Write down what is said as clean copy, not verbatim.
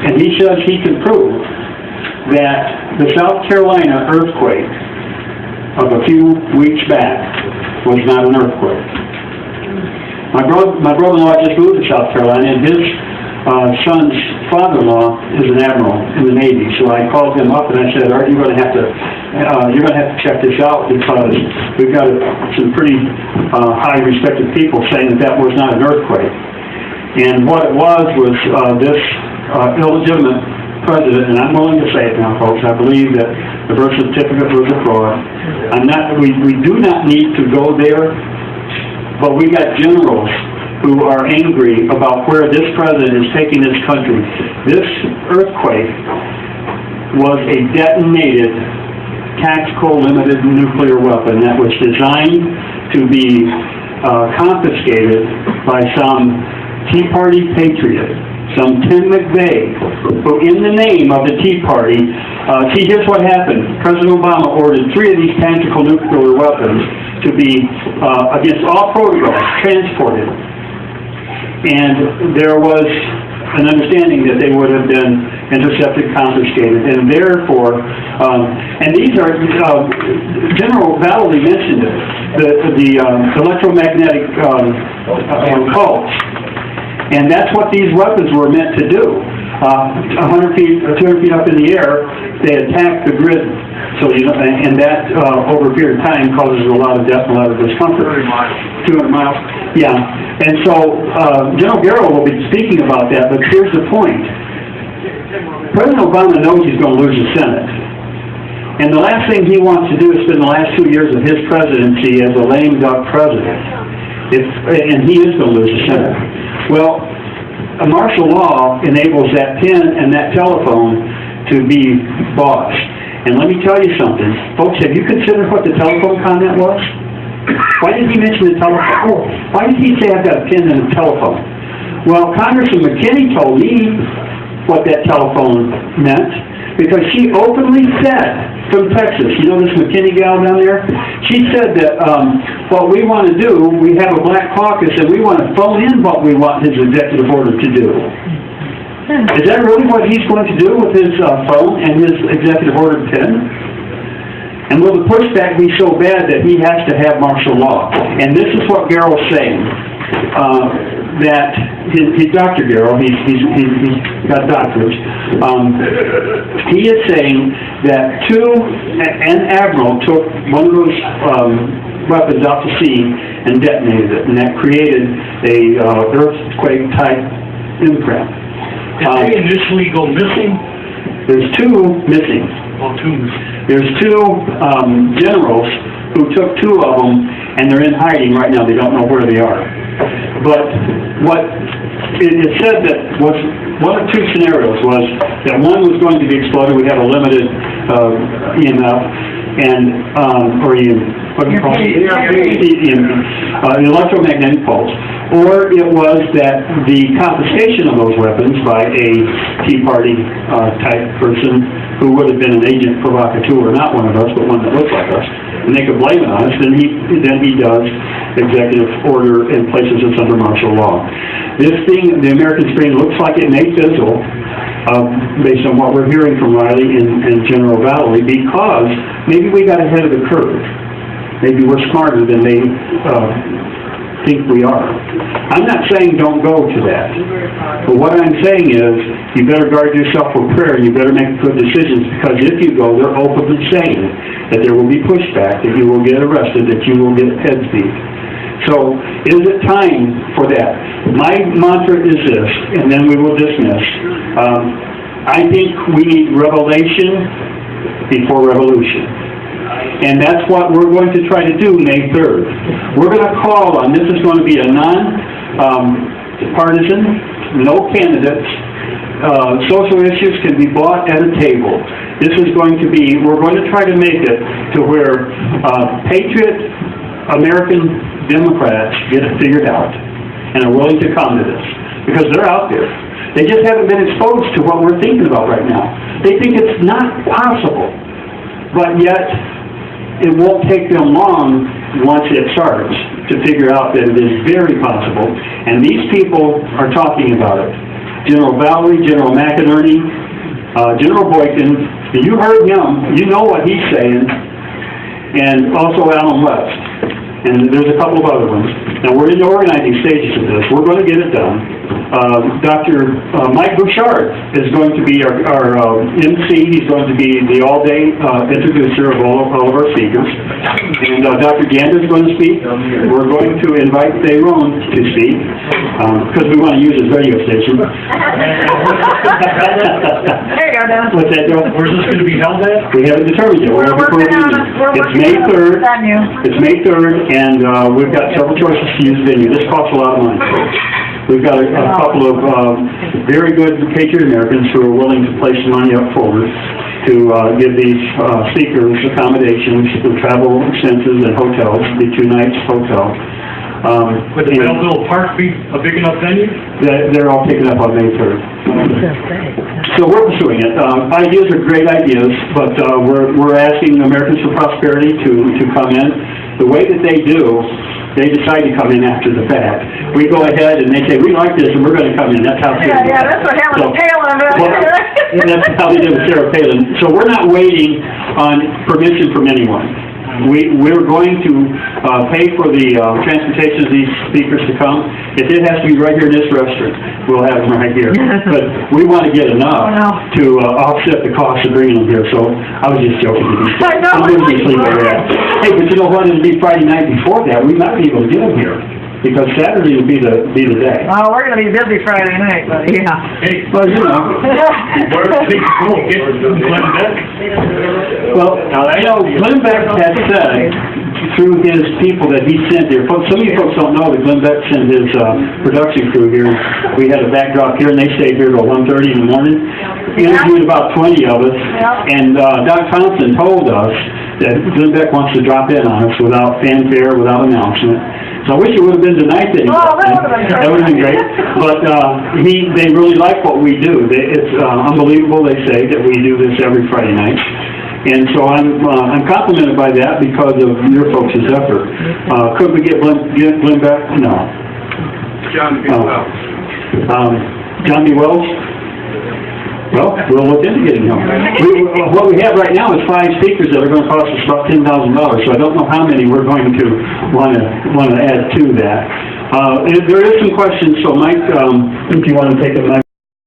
and he says he can prove that the South Carolina earthquake of a few weeks back was not an earthquake. My brother-in-law just moved to South Carolina, and his son's father-in-law is an admiral in the Navy. So I called him up and I said, "Are you going to have to? You're going to have to check this out, because we've got some pretty high respected people saying that that was not an earthquake." And what it was this illegitimate president, and I'm willing to say it now, folks. I believe that the birth certificate was a fraud. We do not need to go there, but we got generals who are angry about where this president is taking this country. This earthquake was a detonated tactical limited nuclear weapon that was designed to be confiscated by some Tea Party patriot, some Tim McVeigh, who in the name of the Tea Party, see, here's what happened. President Obama ordered 3 of these tactical nuclear weapons to be, against all protocols, transported. And there was an understanding that they would have been intercepted, confiscated, and therefore, and these are, General Valley mentioned it, the electromagnetic pulse. And that's what these weapons were meant to do. 100 feet or 200 feet up in the air, they attack the grid. So, and that over a period of time causes a lot of death and a lot of discomfort. 200 miles. Yeah. And so General Garrow will be speaking about that, but here's the point. President Obama knows he's going to lose the Senate. And the last thing he wants to do is spend the last 2 years of his presidency as a lame duck president. And he is going to lose the Senate. Well, a martial law enables that pen and that telephone to be bought. And let me tell you something. Folks, have you considered what the telephone comment was? Why did he mention the telephone? Oh, why did he say I've got a pen and a telephone? Well, Congressman McKinney told me what that telephone meant, because she openly said, from Texas, you know this McKinney gal down there? She said that what we want to do, we have a black caucus and we want to phone in what we want his executive order to do. Is that really what he's going to do with his phone and his executive order pen? And will the pushback be so bad that he has to have martial law? And this is what Garrow's saying. That he's Dr. Garrow, he's got doctorates. He is saying that an admiral took one of those weapons out to sea and detonated it, and that created a earthquake-type imprint. Did they initially go missing? There's 2 missing. Oh, 2 missing. There's 2 generals who took 2 of them, and they're in hiding right now. They don't know where they are. But what it said that was one of 2 scenarios was that one was going to be exploded. We have a limited EMF and or what do you call it? The electromagnetic pulse. Or it was that the confiscation of those weapons by a Tea Party type person who would have been an agent provocateur, not one of us, but one that looks like us, and they could blame it on us. Then he does executive order and places us under martial law. This thing, the American Spring, looks like it may fizzle, based on what we're hearing from Riley and General Valley, because maybe we got ahead of the curve. Maybe we're smarter than they think we are. I'm not saying don't go to that, but what I'm saying is you better guard yourself with prayer, and you better make good decisions, because if you go, they're openly saying that there will be pushback, that you will get arrested, that you will get heads beat. So, is it time for that? My mantra is this, and then we will dismiss. I think we need revelation before revolution. And that's what we're going to try to do May 3rd. We're going to call on, this is going to be a non-partisan, no candidates. Social issues can be bought at a table. This is going to be, we're going to try to make it to where patriot American Democrats get it figured out and are willing to come to this, because they're out there. They just haven't been exposed to what we're thinking about right now. They think it's not possible, but yet it won't take them long once it starts to figure out that it is very possible, and these people are talking about it. General Valerie, General McInerney, General Boykin. You heard him, you know what he's saying, and also Alan West. And there's a couple of other ones. Now, we're in the organizing stages of this. We're going to get it done. Dr. Mike Bouchard is going to be our MC. He's going to be the all-day introducer of all of our speakers. And Dr. Gander is going to speak. We're going to invite Theron to speak, because we want to use his radio station. There you go, Dennis. What's that, Joe? Where's this gonna be held at? We haven't determined yet. We're working on it. It's May 3rd. Venue. It's May 3rd, and we've got several choices to use venue. This costs a lot of money. We've got a couple of very good Patriot Americans who are willing to place money up forward to give these speakers accommodations, travel expenses, and hotels, the 2 nights hotel. Would the Belleville Park be a big enough venue? They're all taken up on May 3rd. So we're pursuing it. Ideas are great ideas, but we're asking Americans for Prosperity to come in. The way that they do, they decide to come in after the fact. We go ahead and they say, we like this and we're going to come in. That's how they do it. Yeah, that's what happened to Palin. That's how they did with Sarah Palin. So we're not waiting on permission from anyone. We're going to pay for the transportation of these speakers to come. If it has to be right here in this restaurant, we'll have them right here. But we want to get enough to offset the cost of bringing them here. So I was just joking with you. I know. I'm going to sleep over that. Hey, but you know what? It'll be Friday night before that. We might be able to get them here, because Saturday will be the day. Oh, we're going to be busy Friday night, but yeah. Hey, Well, you know. where do they go? Get Glenn Beck? Well, I know Glenn Beck had said through his people that he sent here. Some of you folks don't know that Glenn Beck sent his production crew here. We had a backdrop here, and they stayed here till 1:30 in the morning. He interviewed about 20 of us, and Doc Thompson told us that Glenn Beck wants to drop in on us without fanfare, without announcement. So I wish it would have been tonight that he Oh, that would have been great. That would have been great. But they really like what we do. It's unbelievable, they say, that we do this every Friday night. And so I'm complimented by that because of your folks' effort. Could we get Glenn back? No. John B. Wells. John B. Wells? Well, we'll look into getting him. What we have right now is 5 speakers that are going to cost us about $10,000. So I don't know how many we're going to want to add to that. There is some questions. So Mike, if you want to take a mic.